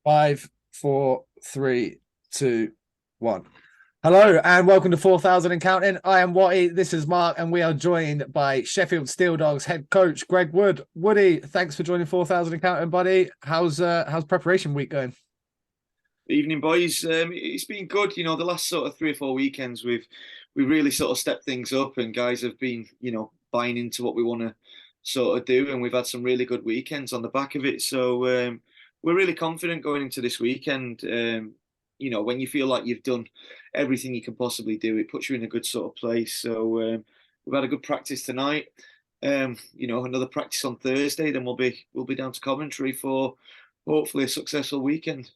Five, four, three, two, one. Hello and welcome to 4,000 and Counting. I am Watty. This is Mark, and we are joined by Sheffield Steeldogs head coach Greg Wood. Woody, thanks for joining 4,000 and Counting, buddy. How's preparation week going? Evening, boys. It's been good. The last sort of 3 or 4 weekends, we really sort of stepped things up, and guys have been, buying into what we want to sort of do, and we've had some really good weekends on the back of it. So we're really confident going into this weekend. When you feel like you've done everything you can possibly do, it puts you in a good sort of place. So we've had a good practice tonight. Another practice on Thursday, then we'll be down to Coventry for hopefully a successful weekend.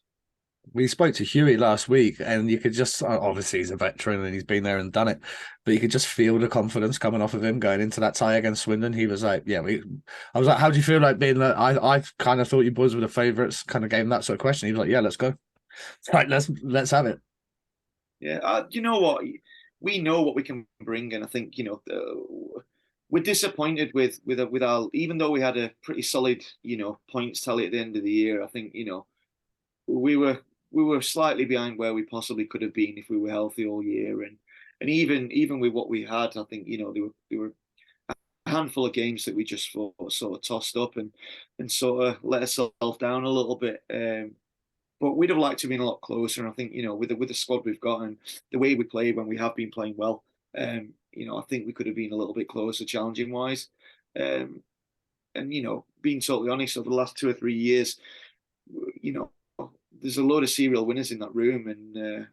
We spoke to Huey last week, and you could just obviously he's a veteran and he's been there and done it, but you could just feel the confidence coming off of him going into that tie against Swindon. He was like, "Yeah, I was like, how do you feel like being that? I kind of thought you boys were the favourites." Kind of gave him that sort of question. He was like, "Yeah, let's go. Right, let's have it." Yeah, you know what? We know what we can bring, and I think we're disappointed with our. Even though we had a pretty solid points tally at the end of the year, I think we were we were slightly behind where we possibly could have been if we were healthy all year, and even with what we had, I think there were a handful of games that we just sort of tossed up and sort of let ourselves down a little bit. But we'd have liked to have been a lot closer. And I think, with the squad we've got and the way we play when we have been playing well, I think we could have been a little bit closer challenging wise. And being totally honest, over the last 2 or 3 years, you know, there's a load of serial winners in that room, and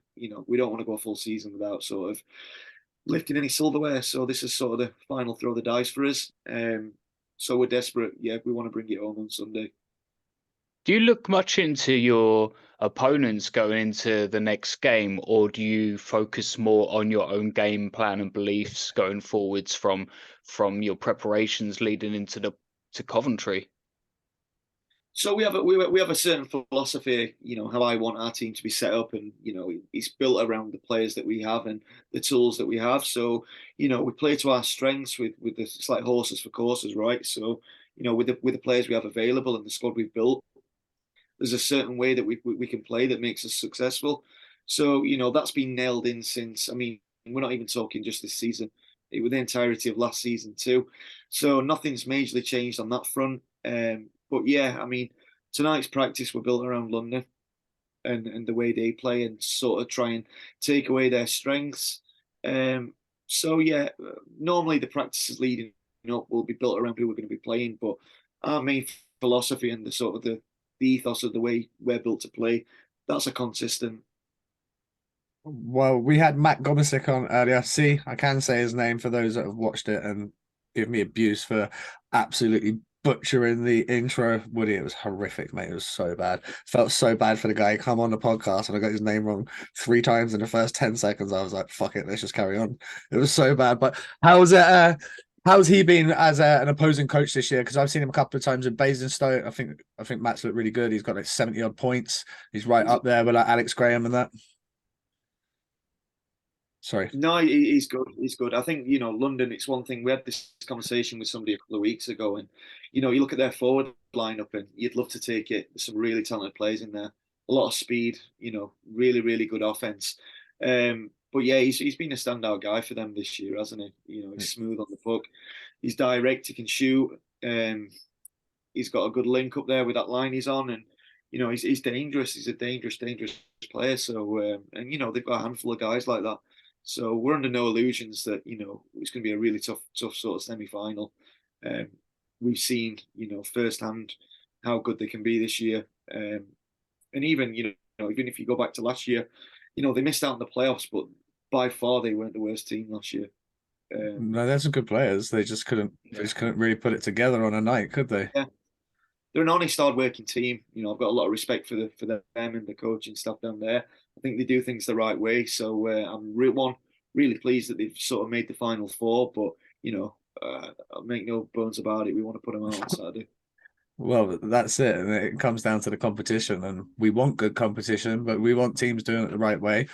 we don't want to go a full season without sort of lifting any silverware. So this is sort of the final throw of the dice for us. So we're desperate. Yeah, we want to bring it home on Sunday. Do you look much into your opponents going into the next game, or do you focus more on your own game plan and beliefs going forwards from your preparations leading into to Coventry? So we have a certain philosophy, how I want our team to be set up, and it's built around the players that we have and the tools that we have. So we play to our strengths with the it's like horses for courses, right? So with the players we have available and the squad we've built, there's a certain way that we can play that makes us successful. So that's been nailed in since. I mean, we're not even talking just this season; it was the entirety of last season too. So nothing's majorly changed on that front. But yeah, I mean, tonight's practice were built around London and the way they play and sort of try and take away their strengths. So yeah, normally the practices leading up will be built around who we're going to be playing, but our main philosophy and the sort of the ethos of the way we're built to play, that's a consistent. Well, we had Matt Gomesick on earlier. See, I can say his name for those that have watched it and give me abuse for absolutely butchering the intro. Woody, it was horrific, mate. It was so bad. Felt so bad for the guy. Come on the podcast and I got his name wrong 3 times in the first 10 seconds. I was like, fuck it, let's just carry on. It was so bad. But how's it? How's he been as an opposing coach this year? Because I've seen him a couple of times in Basingstoke. I think Matt's looked really good. He's got like 70 odd points. He's right up there with like Alex Graham and that. Sorry. No, he's good. He's good. I think, London, it's one thing. We had this conversation with somebody a couple of weeks ago, and, you look at their forward lineup and you'd love to take it. There's some really talented players in there, a lot of speed, really, really good offense. But yeah, he's been a standout guy for them this year, hasn't he? He's smooth on the puck. He's direct. He can shoot. He's got a good link up there with that line he's on, and he's dangerous. He's a dangerous player. So they've got a handful of guys like that. So we're under no illusions that it's going to be a really tough sort of semi-final. We've seen firsthand how good they can be this year, and even even if you go back to last year, they missed out in the playoffs, but by far they weren't the worst team last year. No, they're some good players. They just couldn't. They just couldn't really put it together on a night, could they? Yeah, they're an honest, hard-working team. I've got a lot of respect for them and the coaching staff down there. I think they do things the right way. So I'm really pleased that they've sort of made the final four. But I'll make no bones about it. We want to put them out on Saturday. Well, that's it. And it comes down to the competition, and we want good competition, but we want teams doing it the right way.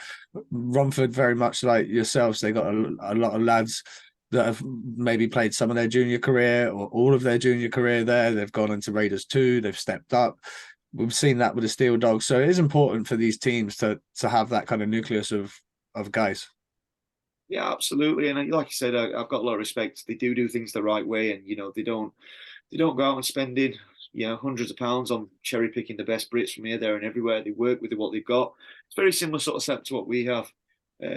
Romford, very much like yourselves, they got a lot of lads that have maybe played some of their junior career or all of their junior career there. They've gone into Raiders 2, they've stepped up. we've seen that with the Steel Dogs. So it is important for these teams to have that kind of nucleus of guys. Yeah, absolutely. And like you said, I've got a lot of respect. They do things the right way, and they don't go out and spending hundreds of pounds on cherry picking the best Brits from here, there, and everywhere. They work with what they've got. It's very similar sort of setup to what we have.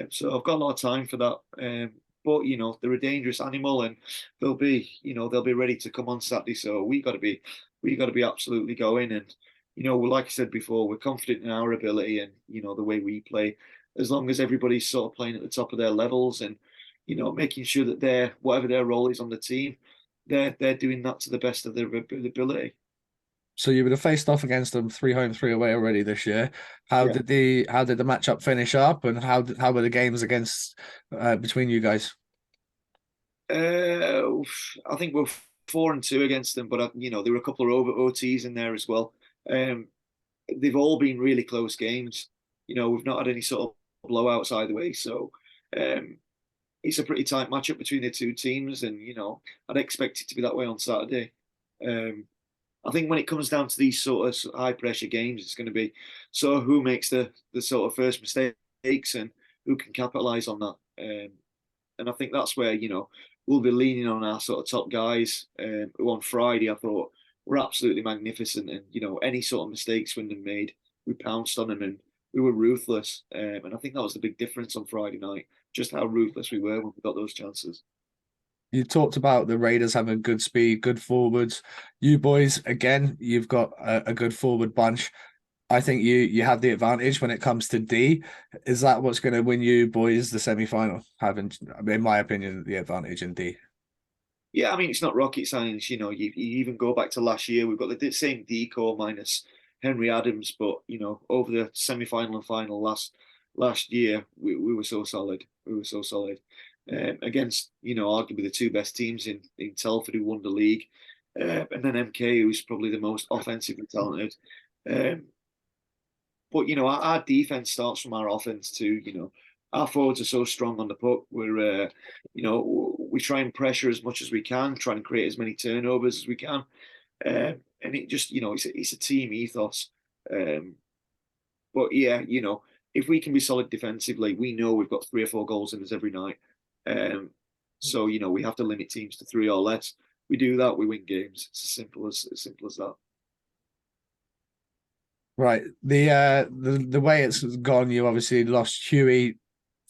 So I've got a lot of time for that. But they're a dangerous animal, and they'll be ready to come on Saturday. So we got to be absolutely going. And like I said before, we're confident in our ability and the way we play. As long as everybody's sort of playing at the top of their levels and making sure that they're whatever their role is on the team, they're doing that to the best of their ability. So you would have faced off against them 3 home, 3 away already this year. How did the matchup finish up, and how were the games against between you guys? I think we're 4-2 against them, but there were a couple of OTs in there as well. They've all been really close games. We've not had any sort of blowouts either way, so it's a pretty tight matchup between the two teams, and I'd expect it to be that way on Saturday. I think when it comes down to these sort of high pressure games, it's going to be so who makes the sort of first mistakes and who can capitalize on that. And I think that's where we'll be leaning on our sort of top guys. Who on Friday I thought were absolutely magnificent, and any sort of mistakes Swindon made, we pounced on them and we were ruthless. And I think that was the big difference on Friday night, just how ruthless we were when we got those chances. You talked about the Raiders having good speed, good forwards. You boys, again, you've got a good forward bunch. I think you have the advantage when it comes to D. Is that what's going to win you boys the semi-final? Having, in my opinion, the advantage in D. Yeah, I mean, it's not rocket science. You even go back to last year, we've got the same D core minus Henry Adams, but over the semi-final and final last year, we were so solid. We were so solid. Against arguably the two best teams in Telford, who won the league, and then MK, who's probably the most offensively talented. But our defense starts from our offense too. Our forwards are so strong on the puck. We're we try and pressure as much as we can, try and create as many turnovers as we can, and it just it's a team ethos. But yeah, if we can be solid defensively, we know we've got 3 or 4 goals in us every night. So we have to limit teams to 3 or less. We do that, we win games. It's as simple as that. Right. The way it's gone, you obviously lost Huey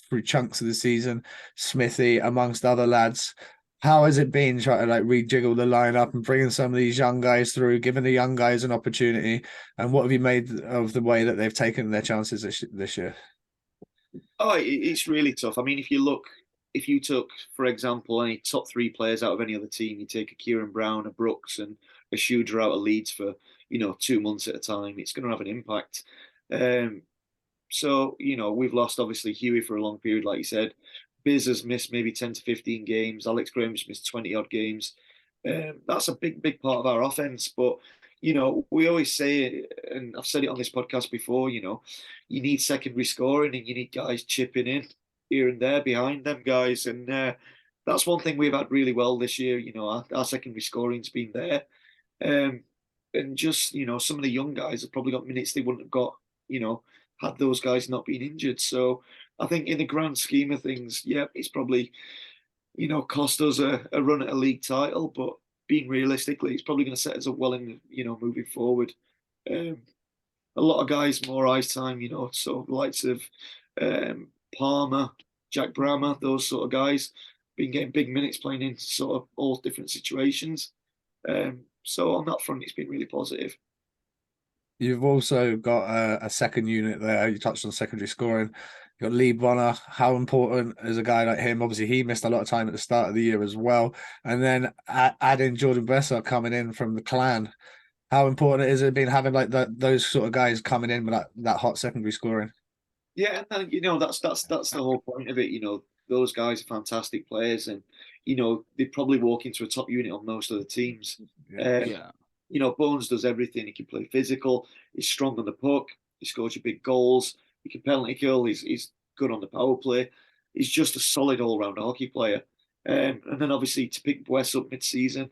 through chunks of the season, Smithy amongst other lads. How has it been trying to rejiggle the lineup and bringing some of these young guys through, giving the young guys an opportunity? And what have you made of the way that they've taken their chances this year? Oh, it's really tough. I mean, if you took, for example, any top 3 players out of any other team, you take a Kieran Brown, a Brooks, and a Shooter out of Leeds for 2 months at a time, it's going to have an impact. So we've lost obviously Huey for a long period, like you said. Biz has missed maybe 10 to 15 games. Alex Graham's missed 20 odd games. That's a big part of our offense. But we always say, and I've said it on this podcast before, you need secondary scoring and you need guys chipping in here and there behind them guys. And that's one thing we've had really well this year. Our secondary scoring's been there. And just, some of the young guys have probably got minutes they wouldn't have got, had those guys not been injured. So I think in the grand scheme of things, yeah, it's probably, cost us a run at a league title, but being realistically, it's probably going to set us up well in, moving forward. A lot of guys, more ice time, so the likes of Palmer, Jack Brammer, those sort of guys, been getting big minutes playing in sort of all different situations. So on that front, it's been really positive. You've also got a second unit there. You touched on secondary scoring. You've got Lee Bonner. How important is a guy like him? Obviously, he missed a lot of time at the start of the year as well. And then add in Jordan Besser coming in from the Clan. How important is it been having those sort of guys coming in with that hot secondary scoring? Yeah, and that's the whole point of it. Those guys are fantastic players, and they probably walk into a top unit on most of the teams. Yeah. Bones does everything. He can play physical. He's strong on the puck. He scores your big goals. He can penalty kill. He's good on the power play. He's just a solid all-round hockey player. And then obviously to pick Wes up mid-season,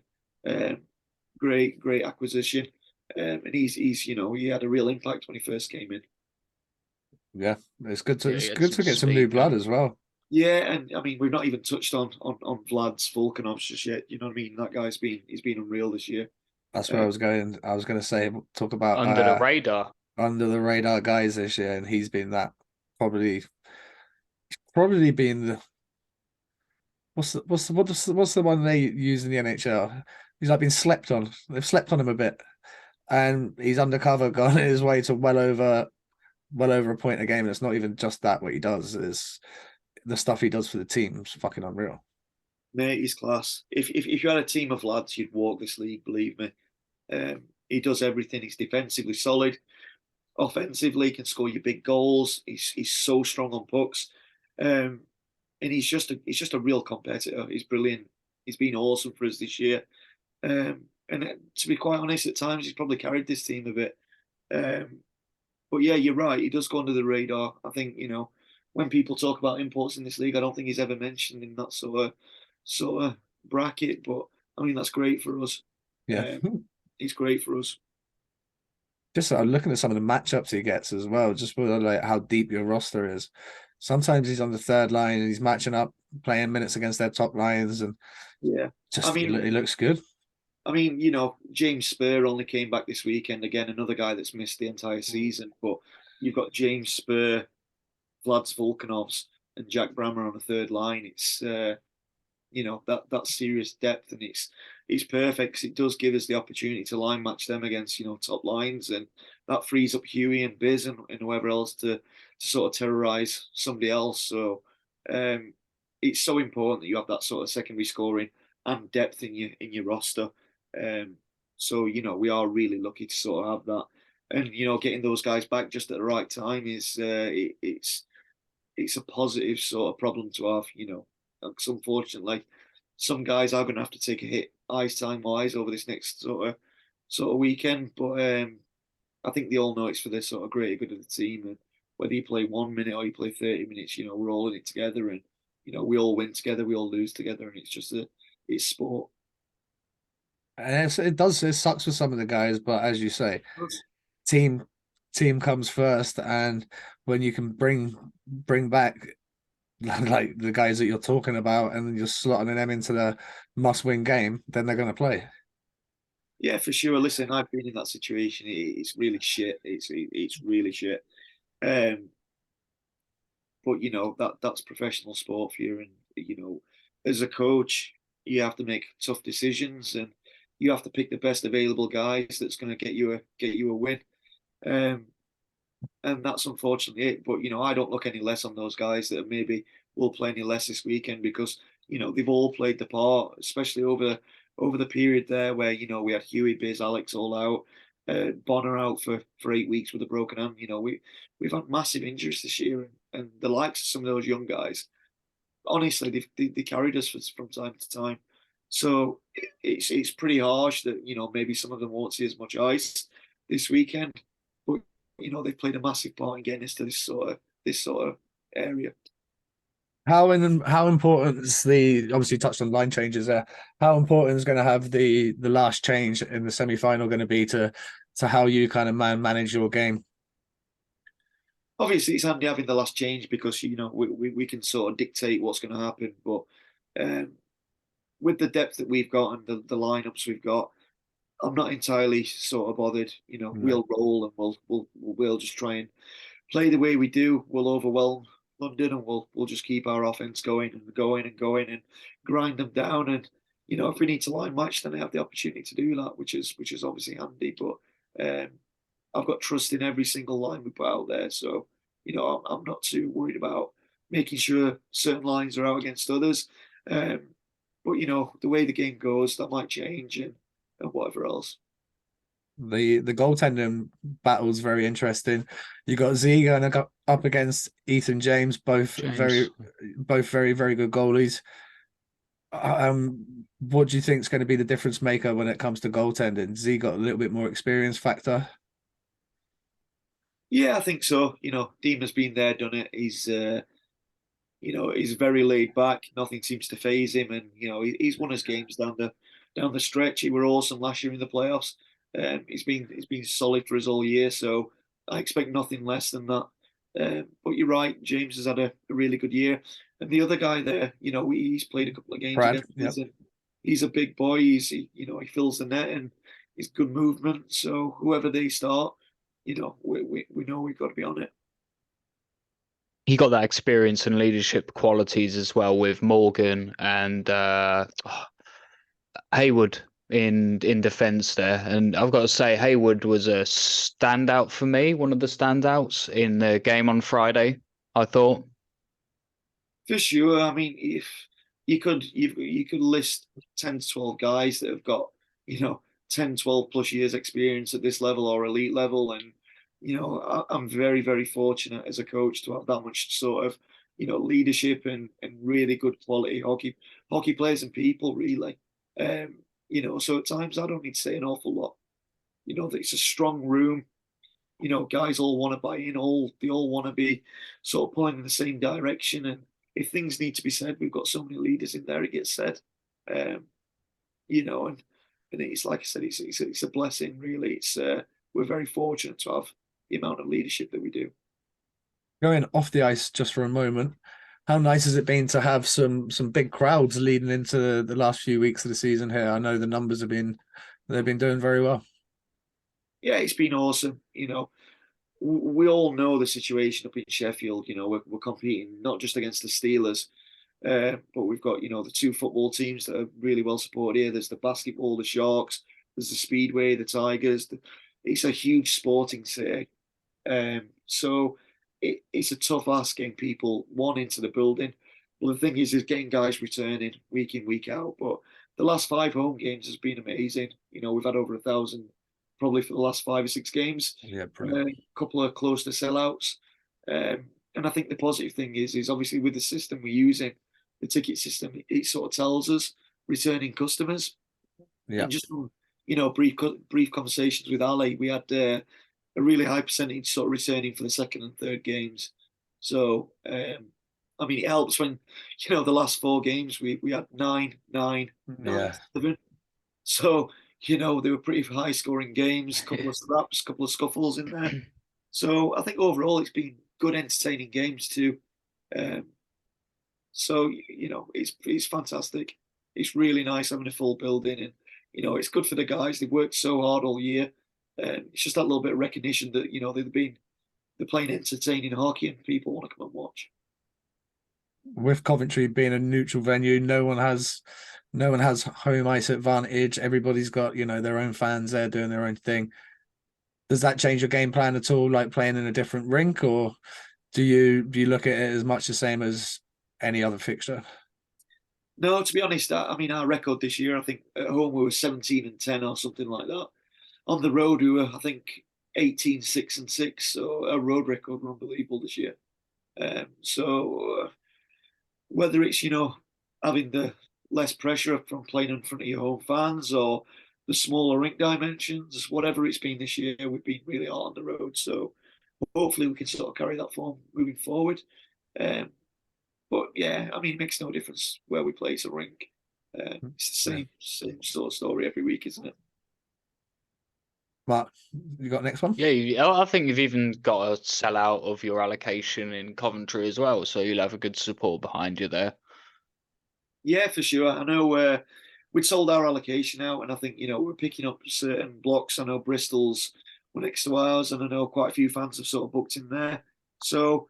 great acquisition. and he's he had a real impact when he first came in. Yeah, it's good to Yeah, he had get some new speed, blood as well. Yeah, and I mean we've not even touched on Vlad's Volkanovs just yet. You know what I mean? That guy's been unreal this year. That's where I was going. I was going to say talk about under the radar. under the radar guys this year, and he's been that probably been the what's the one they use in the NHL? He's like been slept on. They've slept on him a bit, and he's undercover, gone his way to well over a point a game. And it's not even just that what he does is the stuff he does for the team is fucking unreal. Mate, he's class. If you had a team of lads, you'd walk this league. Believe me. He does everything. He's defensively solid. Offensively, can score you big goals. He's so strong on pucks, and he's just a real competitor. He's brilliant. He's been awesome for us this year. And to be quite honest, at times he's probably carried this team a bit. But yeah, you're right. He does go under the radar. I think when people talk about imports in this league, I don't think he's ever mentioned in that sort of bracket. But I mean, that's great for us. Yeah. He's great for us. Just looking at some of the matchups he gets as well, just for like how deep your roster is. Sometimes he's on the third line and he's matching up, playing minutes against their top lines, and yeah, just he looks good. I mean, James Spur only came back this weekend. Again, another guy that's missed the entire season. But you've got James Spur, Vlad's Volkanovs, and Jack Brammer on the third line. It's that's serious depth, and it's perfect because it does give us the opportunity to line match them against top lines, and that frees up Huey and Biz and whoever else to sort of terrorize somebody else. So it's so important that you have that sort of secondary scoring and depth in your roster. So we are really lucky to sort of have that, and getting those guys back just at the right time is it's a positive sort of problem to have. Because unfortunately, some guys are going to have to take a hit ice time wise over this next sort of weekend. But I think they all know it's for the sort of greater good of the team. And whether you play 1 minute or you play 30 minutes, we're all in it together, and we all win together, we all lose together, and it's sport. And it sucks for some of the guys, but as you say, team comes first, and when you can bring back like the guys that you're talking about, and you're slotting them into the must-win game, then they're going to play. Yeah, for sure. Listen, I've been in that situation. It's really shit. It's really shit. But that's professional sport for you, and as a coach, you have to make tough decisions, and you have to pick the best available guys that's going to get you a win. And that's unfortunately it. But I don't look any less on those guys that maybe will play any less this weekend, because they've all played the part, especially over the period there where we had Huey, Biz, Alex all out, Bonner out for 8 weeks with a broken hand. We've had massive injuries this year, and the likes of some of those young guys, honestly, they carried us from time to time. So it's pretty harsh that maybe some of them won't see as much ice this weekend, but they've played a massive part in getting us to this sort of area. How important is obviously touched on line changes there? How important is going to have the last change in the semi-final going to be to how you kind of manage your game? Obviously, it's handy having the last change because we can sort of dictate what's going to happen. But with the depth that we've got and the lineups we've got, I'm not entirely sort of bothered. No. We'll roll and we'll just try and play the way we do. We'll overwhelm London, and we'll just keep our offense going and grind them down. And if we need to line match, then they have the opportunity to do that, which is obviously handy. But I've got trust in every single line we put out there, so I'm not too worried about making sure certain lines are out against others. But the way the game goes, that might change, and whatever else. The goaltending battle is very interesting. You got Z going up against Ethan James, both very very good goalies. What do you think is going to be the difference maker when it comes to goaltending? Z got a little bit more experience factor. Yeah, I think so. Dean has been there, done it. He's he's very laid back. Nothing seems to phase him, and he's won his games down the stretch. He were awesome last year in the playoffs. He's been solid for us all year, so I expect nothing less than that. But you're right, James has had a really good year, and the other guy there, he's played a couple of games Brad, against us. He's a big boy. He fills the net and he's good movement. So whoever they start, we know we've got to be on it. He got that experience and leadership qualities as well with Morgan and Haywood in defence there. And I've got to say, Haywood was a standout for me, one of the standouts in the game on Friday, I thought. For sure. I mean, if you could list 10 to 12 guys that have got 10, 12 plus years experience at this level or elite level, and I'm very, very fortunate as a coach to have that much sort of leadership and really good quality hockey players and people, really. So at times I don't need to say an awful lot. That it's a strong room. Guys all want to buy in. They all want to be sort of pulling in the same direction. And if things need to be said, we've got so many leaders in there. It gets said. And it's like I said, it's a blessing, really. We're very fortunate to have the amount of leadership that we do. Going off the ice just for a moment, how nice has it been to have some big crowds leading into the last few weeks of the season here? I know the numbers they've been doing very well. Yeah, it's been awesome. We all know the situation up in Sheffield. We're competing not just against the Steelers, but we've got the two football teams that are really well supported here. There's the basketball, the Sharks. There's the Speedway, the Tigers. It's a huge sporting city. So it's a tough ask getting people into the building. Well, the thing is getting guys returning week in, week out. But the last 5 home games has been amazing. We've had over 1,000 probably for the last 5 or 6 games. Yeah, brilliant. A couple of close to sellouts. And I think the positive thing is obviously with the system we're using, the ticket system, it sort of tells us returning customers. Yeah. And just from, brief conversations with Ali, we had a really high percentage sort of returning for the second and third games. So, I mean, it helps when, the last 4 games, we had 9, 9, 7. So, they were pretty high scoring games, a couple of scraps, a couple of scuffles in there. So I think overall it's been good, entertaining games too. So, it's fantastic. It's really nice having a full building, and, it's good for the guys. They've worked so hard all year. It's just that little bit of recognition that, they're playing entertaining hockey and people want to come and watch. With Coventry being a neutral venue, no one has home ice advantage. Everybody's got, their own fans there doing their own thing. Does that change your game plan at all, like playing in a different rink, or do you look at it as much the same as any other fixture? No, to be honest, I mean, our record this year, I think at home we were 17-10 or something like that. On the road, we were, I think, 18-6-6. So our road record were unbelievable this year. So whether it's, having the less pressure from playing in front of your home fans or the smaller rink dimensions, whatever it's been this year, we've been really hard on the road. So hopefully we can sort of carry that form moving forward. But yeah, I mean, it makes no difference where we play. It's a rink. It's the same sort of story every week, isn't it? Mark, you got next one? Yeah, I think you've even got a sellout of your allocation in Coventry as well, so you'll have a good support behind you there. Yeah, for sure. I know we'd sold our allocation out, and I think we're picking up certain blocks. I know Bristol's were next to ours, and I know quite a few fans have sort of booked in there. So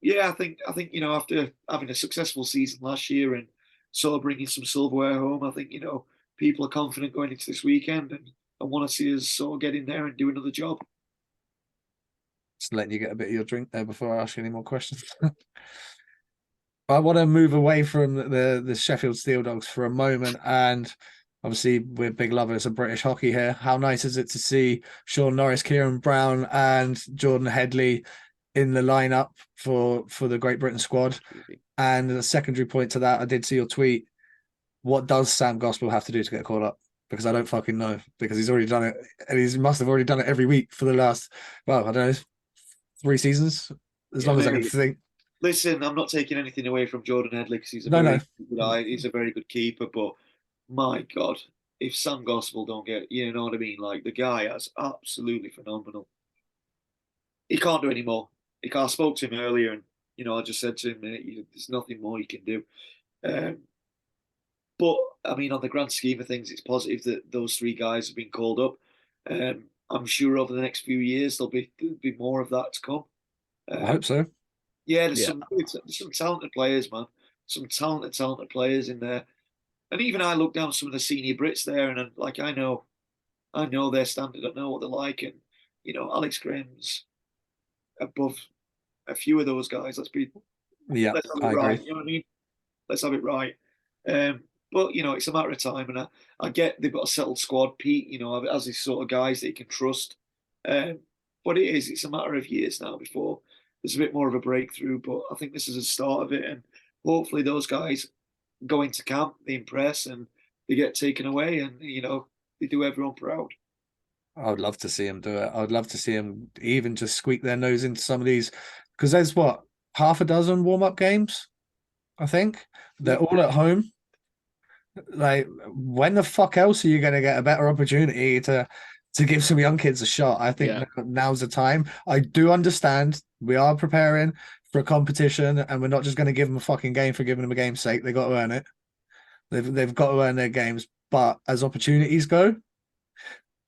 yeah, I think after having a successful season last year and sort of bringing some silverware home, I think people are confident going into this weekend and want to see us sort of get in there and do another job. Just letting you get a bit of your drink there before I ask you any more questions. I want to move away from the Sheffield Steeldogs for a moment, and obviously we're big lovers of British hockey here. How nice is it to see Sean Norris, Kieran Brown, and Jordan Headley in the lineup for the Great Britain squad? And the secondary point to that, I did see your tweet. What does Sam Gospel have to do to get called up? Because I don't fucking know, because he's already done it, and he must have already done it every week for the last, well, I don't know, 3 seasons, as long as I can think. Listen, I'm not taking anything away from Jordan Headley because he's a very good guy. He's a very good keeper, but my God, if Sam Gospel don't get, you know what I mean? Like, the guy is absolutely phenomenal. He can't do any more. I spoke to him earlier, and I just said to him, there's nothing more he can do. Um, but I mean, on the grand scheme of things, it's positive that those three guys have been called up. I'm sure over the next few years there'll be more of that to come. I hope so. Yeah, there's Yeah. some talented players, man. Some talented players in there. And even I look down some of the senior Brits there, and like I know their standard. I know what they're like, and Alex Graham's above a few of those guys. Let's Yeah, have it I right. agree. You know what I mean? Let's have it right. But it's a matter of time, and I get they've got a settled squad. Pete, as these sort of guys that you can trust. But it's a matter of years now before there's a bit more of a breakthrough. But I think this is the start of it, and hopefully those guys go into camp, they impress, and they get taken away, and they do everyone proud. I would love to see him do it. I would love to see him even just squeak their nose into some of these, because there's what, half a dozen warm-up games, I think. They're all at home. Like, when the fuck else are you going to get a better opportunity to give some young kids a shot? I think now's the time. I do understand we are preparing for a competition, and we're not just going to give them a fucking game for giving them a game's sake. They got to earn it. They've got to earn their games. But as opportunities go,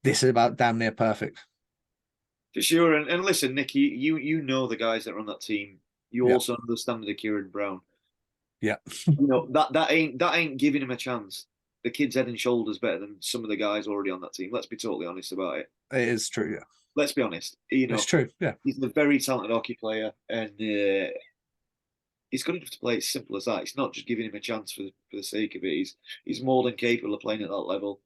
this is about damn near perfect. For sure. And listen, Nick, you know the guys that are on that team. You also understand the Kieran Brown. Yeah. that ain't giving him a chance. The kid's head and shoulders better than some of the guys already on that team. Let's be totally honest about it. It is true, yeah. Let's be honest. It's true, yeah. He's a very talented hockey player, and he's good enough to play. It's simple as that. It's not just giving him a chance for the sake of it. He's more than capable of playing at that level.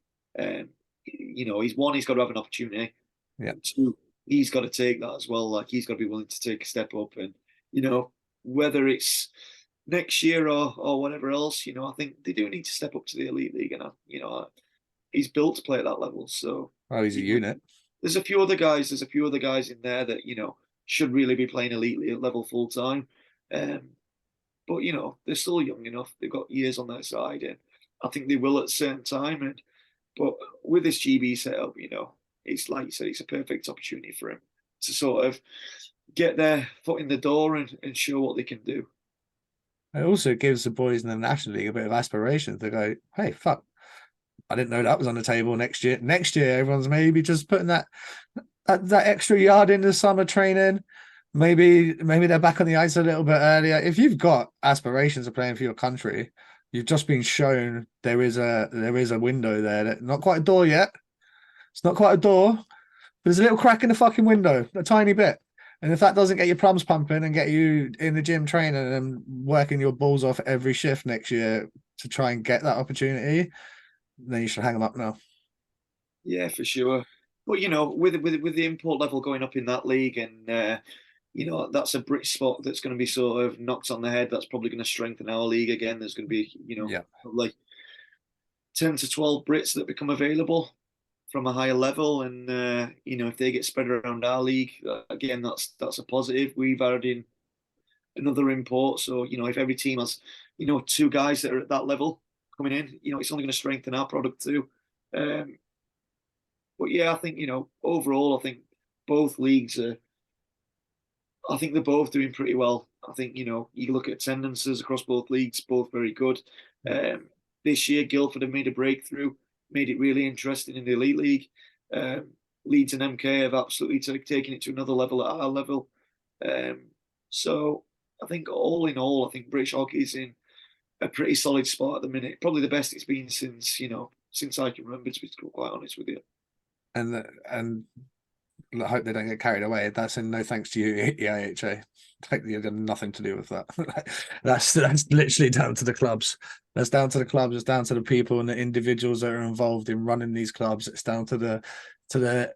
He's got to have an opportunity. Yeah. Two, he's got to take that as well. Like, he's got to be willing to take a step up, and whether it's next year or whatever else, I think they do need to step up to the elite league, and he's built to play at that level. So he's a unit. There's a few other guys in there that should really be playing elite league level full time. But they're still young enough. They've got years on their side, and I think they will at a certain time. But with this GB setup, it's like you said, it's a perfect opportunity for him to sort of get their foot in the door and show what they can do. It also gives the boys in the National League a bit of aspiration to go, hey, fuck, I didn't know that was on the table next year. Next year, everyone's maybe just putting that extra yard into summer training. Maybe they're back on the ice a little bit earlier. If you've got aspirations of playing for your country, you've just been shown there is a window there. That, not quite a door yet. It's not quite a door, but there's a little crack in the fucking window, a tiny bit. And if that doesn't get your plums pumping and get you in the gym training and working your balls off every shift next year to try and get that opportunity, then you should hang them up now. Yeah, for sure. But with the import level going up in that league, and that's a British spot that's going to be sort of knocked on the head. That's probably going to strengthen our league again. There's going to be like 10 to 12 Brits that become available from a higher level, and if they get spread around our league, again, that's a positive. We've added in another import, so if every team has two guys that are at that level coming in, it's only going to strengthen our product too. But yeah, I think overall, I think both leagues are. I think they're both doing pretty well. I think you look at attendances across both leagues, both very good. This year, Guildford have made a breakthrough, made it really interesting in the elite league. Leeds and MK have absolutely taken it to another level at our level. So I think all in all, I think British hockey is in a pretty solid spot at the minute. Probably the best it's been since I can remember, to be quite honest with you. And I hope they don't get carried away. That's in no thanks to you, EIHA. You've got nothing to do with that. That's literally down to the clubs. That's down to the clubs. It's down to the people and the individuals that are involved in running these clubs. It's down to the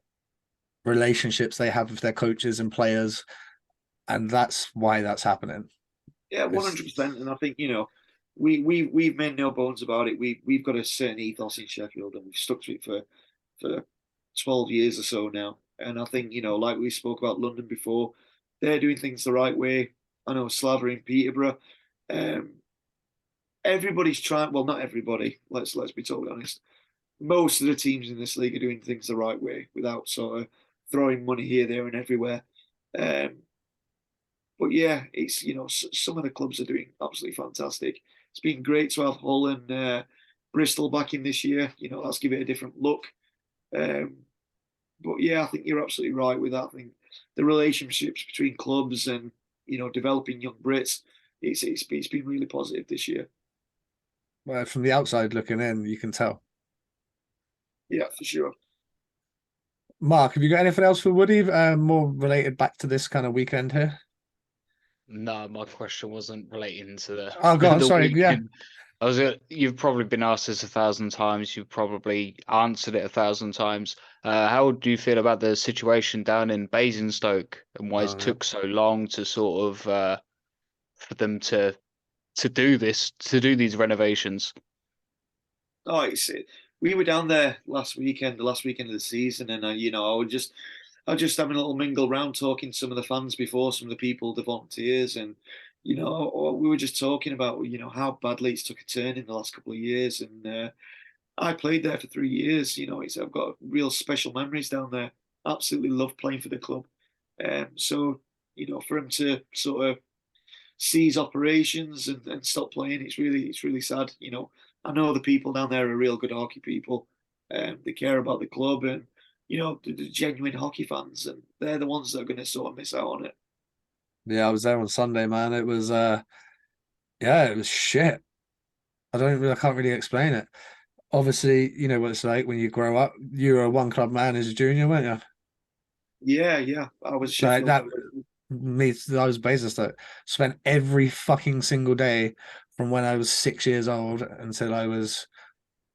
relationships they have with their coaches and players, and that's why that's happening. Yeah, 100%. And I think we've made no bones about it. We've got a certain ethos in Sheffield, and we've stuck to it for 12 years or so now. And I think, like we spoke about London before, they're doing things the right way. I know Slava in Peterborough. Everybody's trying. Well, not everybody. Let's be totally honest. most of the teams in this league are doing things the right way without sort of throwing money here, there, and everywhere. But yeah, it's some of the clubs are doing absolutely fantastic. It's been great to have Hull and Bristol back in this year. Let's give it a different look. But yeah, I think you're absolutely right with that. I think the relationships between clubs and developing young Brits, it's been really positive this year. Well, from the outside looking in, you can tell. Yeah, for sure. Mark, have you got anything else for Woody? More related back to this kind of weekend here? No, my question wasn't relating to the Oh, go on. the Sorry. Yeah. weekend. You've probably been asked this 1,000 times. You've probably answered it 1,000 times. How do you feel about the situation down in Basingstoke and why it Oh, yeah. took so long to sort of for them to do these renovations? Oh, we were down there last weekend, the last weekend of the season, and I was just having a little mingle round, talking to some of the fans before, some of the people, the volunteers, and we were just talking about how badly it's took a turn in the last couple of years. And I played there for 3 years. I've got real special memories down there. Absolutely love playing for the club. So for him to sort of cease operations and stop playing, it's really sad. I know the people down there are real good hockey people. They care about the club, and the genuine hockey fans, and they're the ones that are going to sort of miss out on it. Yeah, I was there on Sunday, man. It was yeah, it was shit. I can't really explain it. Obviously, you know what it's like when you grow up. You were a one club man as a junior, weren't you? Yeah. I was Like Sheffield. that I was Basingstoke. Spent every fucking single day from when I was 6 years old until I moved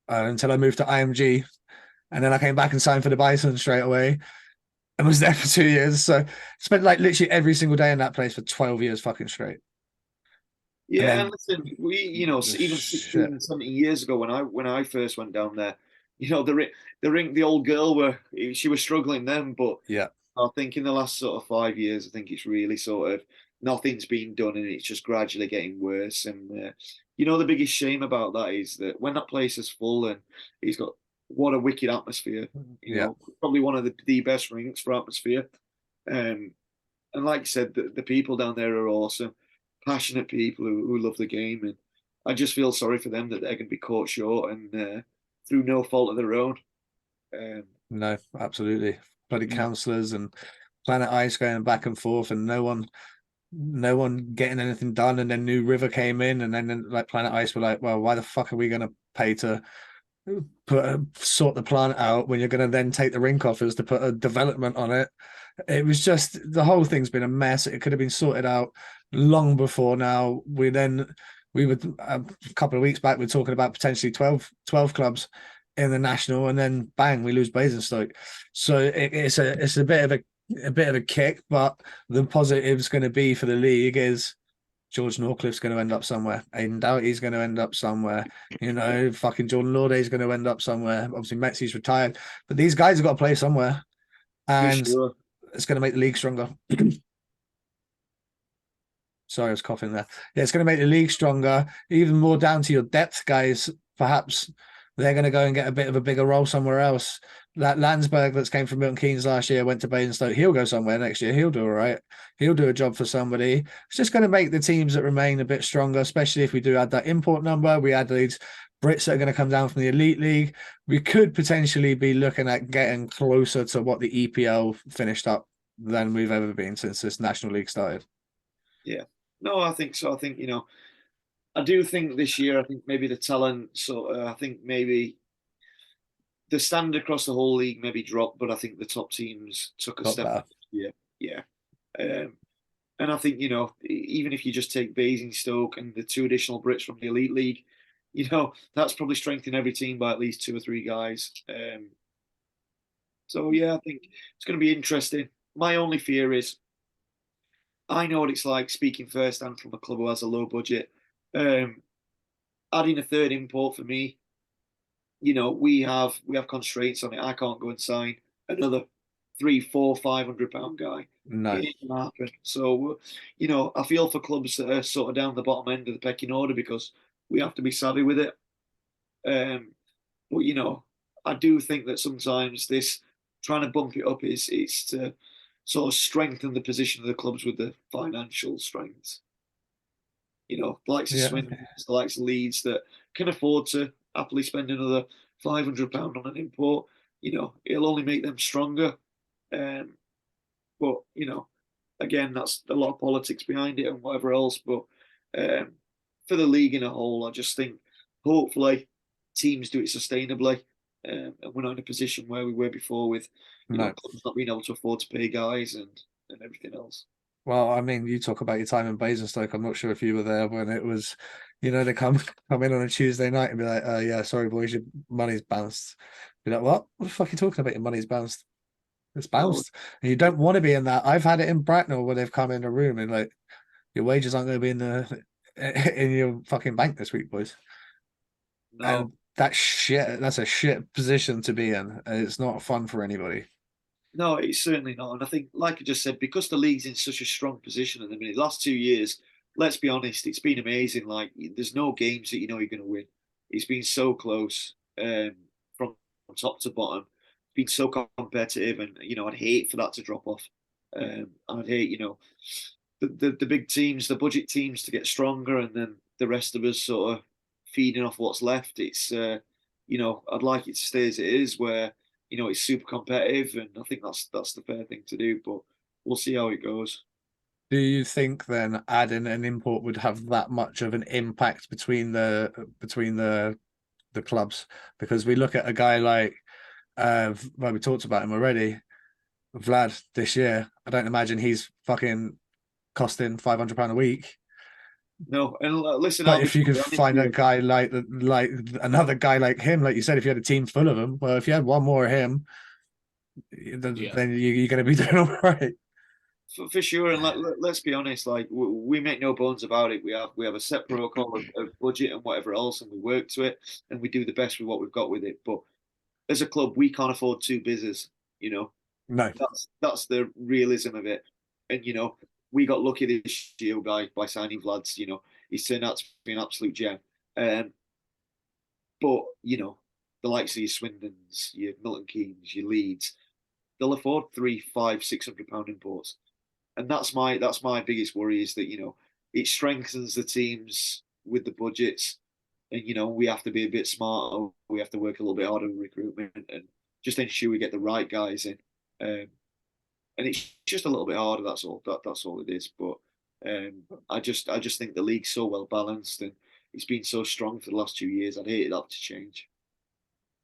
to IMG, and then I came back and signed for the Bison straight away and was there for 2 years. So spent like literally every single day in that place for 12 years fucking straight. And Yeah, and then listen, we even shit. 16, 17 years ago when I first went down there, the old girl she was struggling then, but Yeah. I think in the last sort of 5 years, I think it's really sort of nothing's been done, and it's just gradually getting worse. And the biggest shame about that is that when that place is full, and he's got what a wicked atmosphere. Yeah. Probably one of the best rinks for atmosphere. Um, and like you said, the people down there are awesome, passionate people who love the game, and I just feel sorry for them that they're going to be caught short and through no fault of their own. No, absolutely. Bloody Yeah. councillors and Planet Ice going back and forth, and no one getting anything done. And then New River came in, and then like Planet Ice were like, well, why the fuck are we going to pay to sort the plant out when you're going to then take the rink offers to put a development on it? It was just, the whole thing's been a mess. It could have been sorted out long before now. We were a couple of weeks back, we were talking about potentially 12 clubs in the national, and then bang, we lose Basingstoke. So it's a bit of a kick, but the positive's going to be for the league is George Norcliffe's going to end up somewhere. Aidan Doughty's going to end up somewhere. Fucking Jordan Laude's going to end up somewhere. Obviously, Metsy's retired, but these guys have got to play somewhere, For and sure. it's going to make the league stronger. Sorry, I was coughing there. Yeah, it's going to make the league stronger, even more down to your depth guys. Perhaps they're going to go and get a bit of a bigger role somewhere else. That Landsberg that's came from Milton Keynes last year went to Basingstoke. He'll go somewhere next year. He'll do all right. He'll do a job for somebody. It's just going to make the teams that remain a bit stronger, especially if we do add that import number. We add these Brits that are going to come down from the Elite League. We could potentially be looking at getting closer to what the EPL finished up than we've ever been since this National League started. Yeah. No, I think so. I think, I do think this year, I think maybe the talent I think maybe the standard across the whole league maybe dropped, but I think the top teams took a step up this year. Yeah. And I think, even if you just take Basingstoke and the two additional Brits from the Elite League, that's probably strengthened every team by at least two or three guys. So, yeah, I think it's going to be interesting. My only fear is I know what it's like speaking firsthand from a club who has a low budget. Adding a third import for me, we have constraints on it. I can't go and sign another 3, 4, £500 guy. No. It ain't gonna happen. So, I feel for clubs that are sort of down the bottom end of the pecking order because we have to be savvy with it. But I do think that sometimes this trying to bump it up is to sort of strengthen the position of the clubs with the financial strength. The likes of Yeah. Swindon, the likes of Leeds that can afford to happily spend another £500 on an import. It'll only make them stronger. But again, that's a lot of politics behind it and whatever else. But for the league in a whole, I just think hopefully teams do it sustainably, and we're not in a position where we were before with clubs not being able to afford to pay guys and everything else. Well, I mean, you talk about your time in Basingstoke. I'm not sure if you were there when it was, they come in on a Tuesday night and be like, yeah, sorry, boys, your money's bounced. Be like, what? What the fuck are you talking about? Your money's bounced. It's bounced. And you don't want to be in that. I've had it in Bracknell where they've come in a room and like, your wages aren't going to be in your fucking bank this week, boys. No. And that's shit. That's a shit position to be in. It's not fun for anybody. No, it's certainly not. And I think, like I just said, because the league's in such a strong position at the minute, last 2 years, let's be honest, it's been amazing. Like, there's no games that you're going to win. It's been so close from top to bottom. It's been so competitive, and I'd hate for that to drop off. I'd hate, the big teams, the budget teams, to get stronger, and then the rest of us sort of feeding off what's left. It's I'd like it to stay as it is, where it's super competitive, and I think that's the fair thing to do. But we'll see how it goes. Do you think then adding an import would have that much of an impact between the clubs? Because we look at a guy like we talked about him already, Vlad this year. I don't imagine he's fucking costing £500 a week. No, and listen. But if you could find a guy like another guy like him, like you said, if you had a team full of them, well, if you had one more of him, then you're going to be doing all right. For sure, and let's be honest. Like, we make no bones about it. We have a set protocol of budget and whatever else, and we work to it, and we do the best with what we've got with it. But as a club, we can't afford two busies. No, that's the realism of it. And we got lucky this year by signing Vlad's. He's turned out to be an absolute gem. But the likes of your Swindons, your Milton Keynes, your Leeds, they'll afford £300, £500, £600 imports, and that's my biggest worry, is that it strengthens the teams with the budgets, and we have to be a bit smarter. We have to work a little bit harder with recruitment and just ensure we get the right guys in. And it's just a little bit harder. That's all. That's all it is. But I just think the league's so well balanced, and it's been so strong for the last 2 years. I'd hate that to change.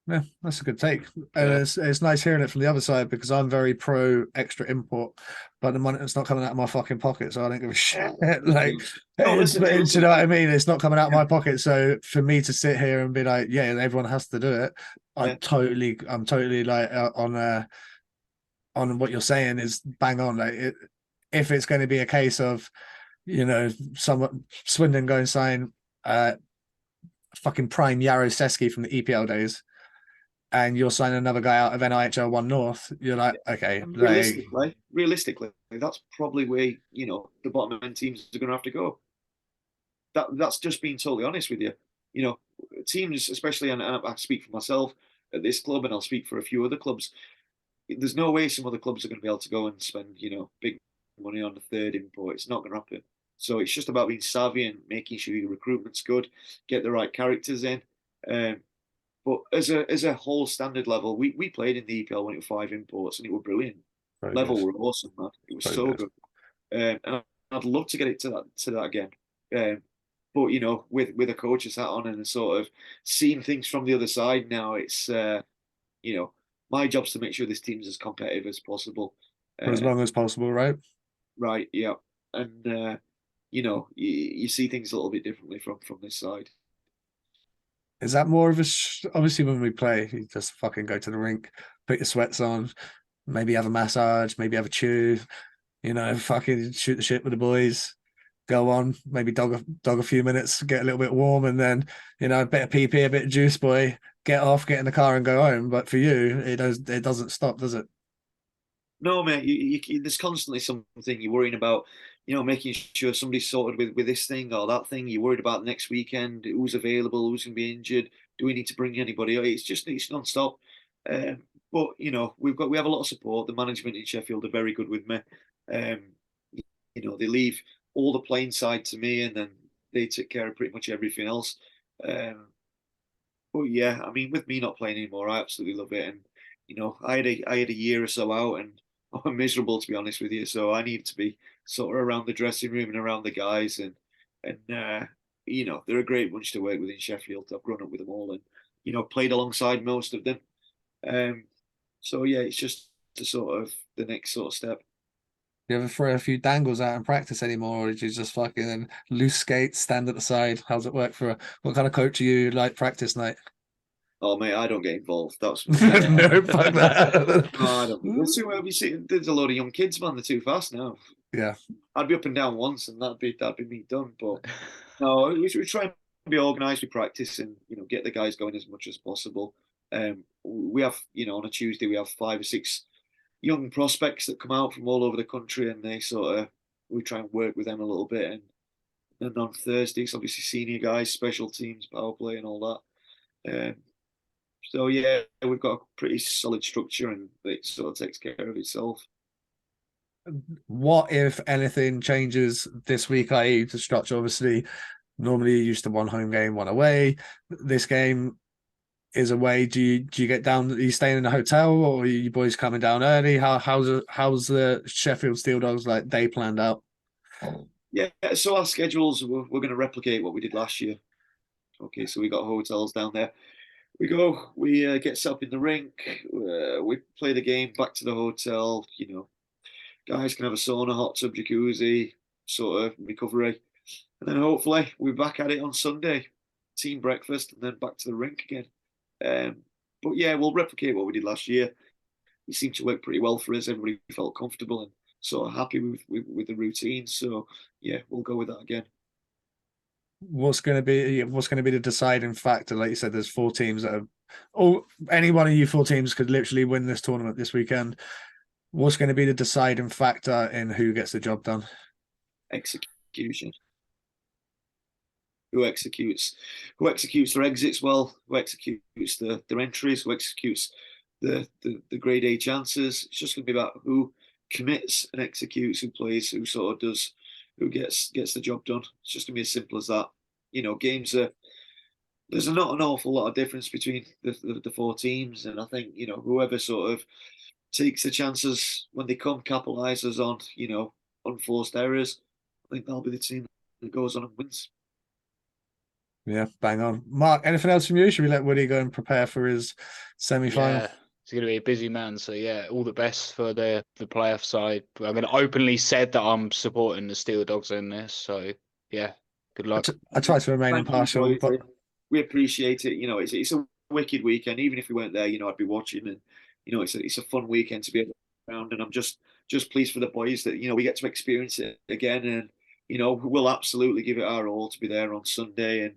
Yeah, that's a good take. And it's nice hearing it from the other side, because I'm very pro extra import, but the money, it's not coming out of my fucking pocket, so I don't give a shit. Like, you know what I mean? It's not coming out of my pocket. So for me to sit here and be like, yeah, everyone has to do it, I'm totally like on what you're saying is bang on. Like, if it's going to be a case of, someone Swindon go and sign fucking prime Jaroszewski from the EPL days, and you're signing another guy out of NIHL 1 North, you're like, okay. Realistically, that's probably where the bottom end teams are going to have to go. That's just being totally honest with you. Teams, especially, and I speak for myself at this club, and I'll speak for a few other clubs. There's no way some other clubs are going to be able to go and spend big money on the third import. It's not going to happen. So it's just about being savvy and making sure your recruitment's good, get the right characters in. But as a whole standard level, we played in the EPL when it was 5 imports, and it was brilliant. Level were awesome, man. It was so good. And I'd love to get it to that again. But with a coach's hat on and sort of seeing things from the other side now, it's my job's to make sure this team's as competitive as possible. For as long as possible, right? Right, yeah. And you see things a little bit differently from this side. Is that more of a obviously when we play, you just fucking go to the rink, put your sweats on, maybe have a massage, maybe have a chew, fucking shoot the shit with the boys, go on, maybe dog a few minutes, get a little bit warm, and then a bit of PP, a bit of juice boy, get off, get in the car and go home. But for you, it doesn't stop, does it? No, mate. You there's constantly something you're worrying about. Making sure somebody's sorted with this thing or that thing. You're worried about next weekend, who's available, who's going to be injured. Do we need to bring anybody? It's non-stop. But we have a lot of support. The management in Sheffield are very good with me. Um, they leave all the playing side to me, and then they take care of pretty much everything else. But yeah, I mean, with me not playing anymore, I absolutely love it. And I had a year or so out, and I'm miserable, to be honest with you. So I need to be sort of around the dressing room and around the guys, and they're a great bunch to work with in Sheffield. I've grown up with them all, and played alongside most of them. Um, so yeah, it's just the next sort of step. You ever throw a few dangles out in practice anymore, or did you just fucking loose skates, stand at the side? How's it work for what kind of coach are you like practice night? Oh mate, I don't get involved. That's No, fuck that. no, I don't. There's a load of young kids, man. They're too fast now. Yeah. I'd be up and down once, and that'd be me done. But no, we try and be organised with practice, and get the guys going as much as possible. We have, on a Tuesday, we have 5 or 6 young prospects that come out from all over the country, and we try and work with them a little bit. And then on Thursdays, obviously senior guys, special teams, power play, and all that. So yeah, we've got a pretty solid structure, and it sort of takes care of itself. What if anything changes this week, i.e. the structure? Obviously, normally you used to one home game, one away. This game is away. Do you get down? Are you staying in a hotel, or are you boys coming down early? How's the Sheffield Steeldogs like day planned out? Yeah, so our schedules, we're going to replicate what we did last year. Okay, so we got hotels down there. We go, we get set up in the rink, we play the game, back to the hotel. Guys can have a sauna, hot tub, jacuzzi, sort of recovery, and then hopefully we're back at it on Sunday, team breakfast, and then back to the rink again. But yeah, we'll replicate what we did last year. It seemed to work pretty well for us. Everybody felt comfortable and sort of happy with the routine. So yeah, we'll go with that again. What's going to be the deciding factor? Like you said, there's 4 teams that are, any one of you 4 teams could literally win this tournament this weekend. What's going to be the deciding factor in who gets the job done? Execution. Who executes their exits well, who executes their entries, who executes the grade A chances. It's just going to be about who commits and executes, who plays, who sort of does, who gets the job done. It's just going to be as simple as that. Games are, there's not an awful lot of difference between the 4 teams, and I think whoever sort of takes the chances when they come, capitalizes on unforced errors, I think that'll be the team that goes on and wins. Yeah, bang on. Mark, anything else from you? Should we let Woody go and prepare for his semi-final? Yeah, he's going to be a busy man. So yeah, all the best for the playoff side. I'm going to openly said that I'm supporting the Steeldogs in this. So yeah, good luck. I try to remain impartial, but we appreciate it. It's a wicked weekend. Even if we weren't there, I'd be watching, and it's a fun weekend to be around. And I'm just pleased for the boys that we get to experience it again, and we'll absolutely give it our all to be there on Sunday and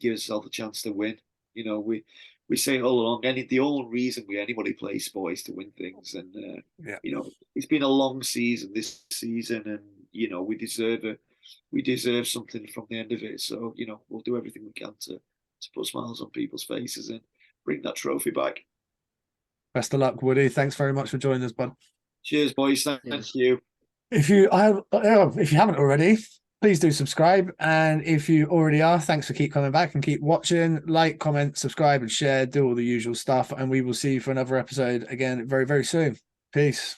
give ourselves a chance to win. We say it all along. The only reason anybody plays sport is to win things, and yeah, it's been a long season this season, and we deserve something from the end of it. So we'll do everything we can to put smiles on people's faces and bring that trophy back. Best of luck, Woody. Thanks very much for joining us, bud. Cheers, boys. Thank you. If you haven't already, please do subscribe. And if you already are, thanks for keep coming back and keep watching. Like, comment, subscribe, and share. Do all the usual stuff. And we will see you for another episode again very, very soon. Peace.